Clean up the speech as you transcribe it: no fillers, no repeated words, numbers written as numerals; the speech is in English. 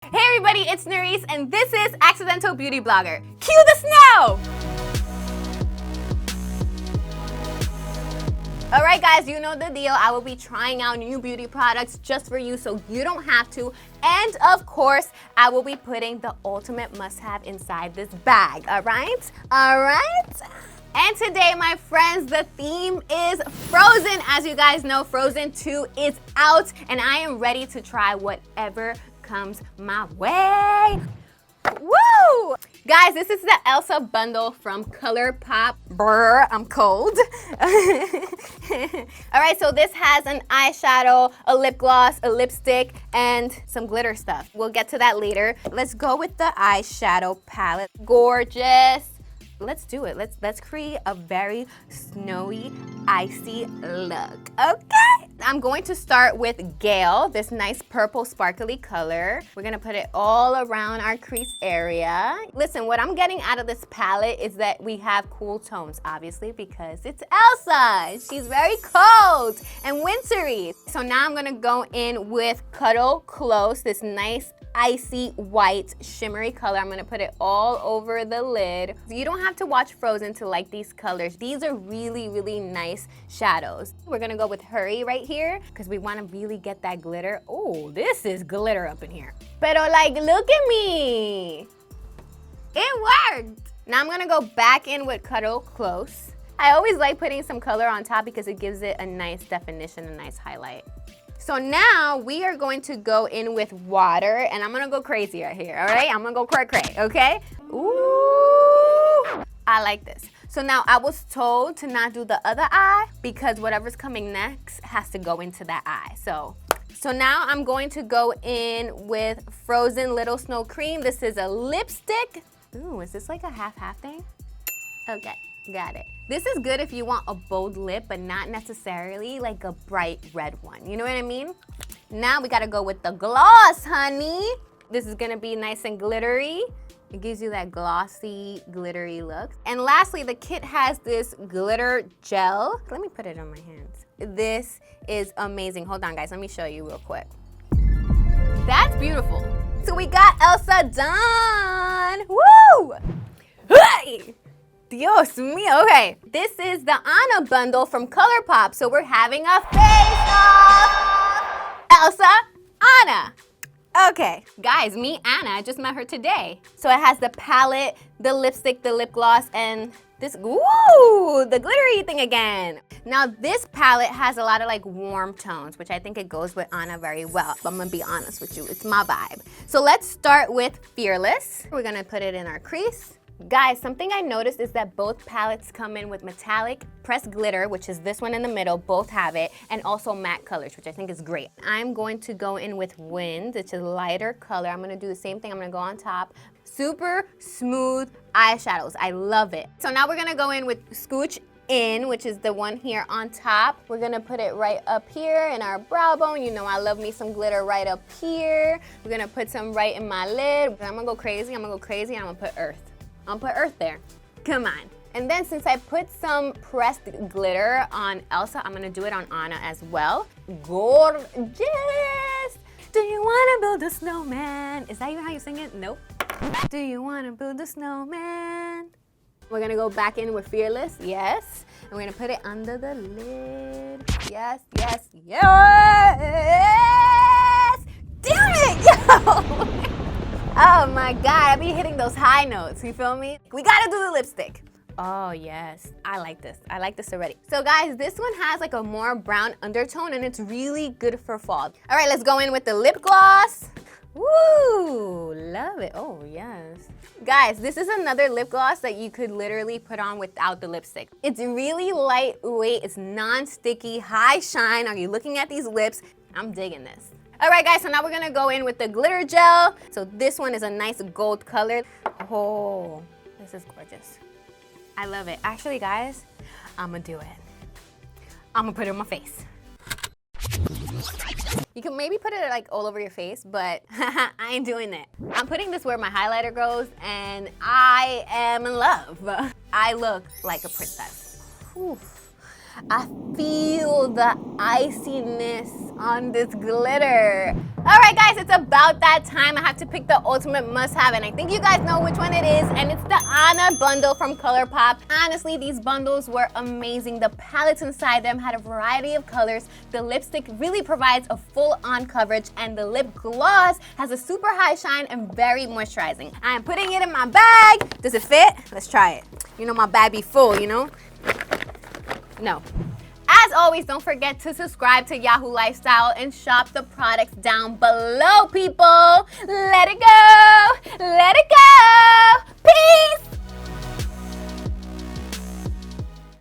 Hey everybody, it's Nurys, and this is Accidental Beauty Blogger. Cue the snow! Alright guys, you know the deal. I will be trying out new beauty products just for you so you don't have to. And of course, I will be putting the ultimate must-have inside this bag, alright? Alright? And today, my friends, the theme is Frozen. As you guys know, Frozen 2 is out, and I am ready to try whatever comes my way. Woo! Guys, this is the Elsa bundle from Colourpop. Brr, I'm cold. Alright, so this has an eyeshadow, a lip gloss, a lipstick, and some glitter stuff. We'll get to that later. Let's go with the eyeshadow palette. Gorgeous. Let's do it. Let's create a very snowy, icy look. Okay. I'm going to start with Gale, this nice purple sparkly color. We're gonna put it all around our crease area. Listen, what I'm getting out of this palette is that we have cool tones, obviously, because it's Elsa. She's very cold and wintry. So now I'm gonna go in with Cuddle Close, this nice icy white shimmery color. I'm gonna put it all over the lid. You don't have to watch Frozen to like these colors. These are really, really nice shadows. We're gonna go with Hurry right here because we want to really get that glitter. Oh, this is glitter up in here. Pero like, look at me. It worked. Now I'm gonna go back in with Cuddle Close. I always like putting some color on top because it gives it a nice definition, a nice highlight. So now we are going to go in with water, and I'm gonna go crazy right here, all right? I'm gonna go cray, okay? Ooh, I like this. So now I was told to not do the other eye because whatever's coming next has to go into that eye. So now I'm going to go in with Frozen Little Snow Cream. This is a lipstick. Ooh, is this like a half-half thing? Okay. Got it. This is good if you want a bold lip, but not necessarily like a bright red one. You know what I mean? Now we gotta go with the gloss, honey. This is gonna be nice and glittery. It gives you that glossy, glittery look. And lastly, the kit has this glitter gel. Let me put it on my hands. This is amazing. Hold on, guys. Let me show you real quick. That's beautiful. So we got Elsa done. Woo! Hey! Dios mío, okay. This is the Anna bundle from Colourpop, so we're having a face-off. Elsa, Anna. Okay, guys, meet Anna. I just met her today. So it has the palette, the lipstick, the lip gloss, and this, ooh, the glittery thing again. Now this palette has a lot of like warm tones, which I think it goes with Anna very well. But I'm gonna be honest with you, it's my vibe. So let's start with Fearless. We're gonna put it in our crease. Guys, something I noticed is that both palettes come in with metallic pressed glitter, which is this one in the middle, both have it, and also matte colors, which I think is great. I'm going to go in with Wind, which is a lighter color. I'm gonna do the same thing, I'm gonna go on top. Super smooth eyeshadows, I love it. So now we're gonna go in with Scooch In, which is the one here on top. We're gonna put it right up here in our brow bone. You know I love me some glitter right up here. We're gonna put some right in my lid. I'm gonna go crazy, and I'm gonna put Earth. I'll put Earth there. Come on. And then since I put some pressed glitter on Elsa, I'm gonna do it on Anna as well. Gorgeous! Do you wanna build a snowman? Is that even how you sing it? Nope. Do you wanna build a snowman? We're gonna go back in with Fearless, yes. And we're gonna put it under the lid. Yes, yes, yes! Damn it, yo! Oh my God, I be hitting those high notes, you feel me? We gotta do the lipstick. Oh yes, I like this. I like this already. So guys, this one has like a more brown undertone and it's really good for fall. All right, let's go in with the lip gloss. Woo, love it. Oh yes. Guys, this is another lip gloss that you could literally put on without the lipstick. It's really lightweight, it's non-sticky, high shine. Are you looking at these lips? I'm digging this. All right, guys, so now we're gonna go in with the glitter gel. So this one is a nice gold color. Oh, this is gorgeous. I love it. Actually, guys, I'm gonna do it. I'm gonna put it on my face. You can maybe put it like all over your face, but I ain't doing that. I'm putting this where my highlighter goes, and I am in love. I look like a princess. Whew. I feel the iciness on this glitter. All right, guys, it's about that time. I have to pick the ultimate must-have, and I think you guys know which one it is, and it's the Anna bundle from Colourpop. Honestly, these bundles were amazing. The palettes inside them had a variety of colors. The lipstick really provides a full-on coverage, and the lip gloss has a super high shine and very moisturizing. I am putting it in my bag. Does it fit? Let's try it. You know my bag be full, you know? No. As always, don't forget to subscribe to Yahoo Lifestyle and shop the products down below, people. Let it go. Let it go. Peace.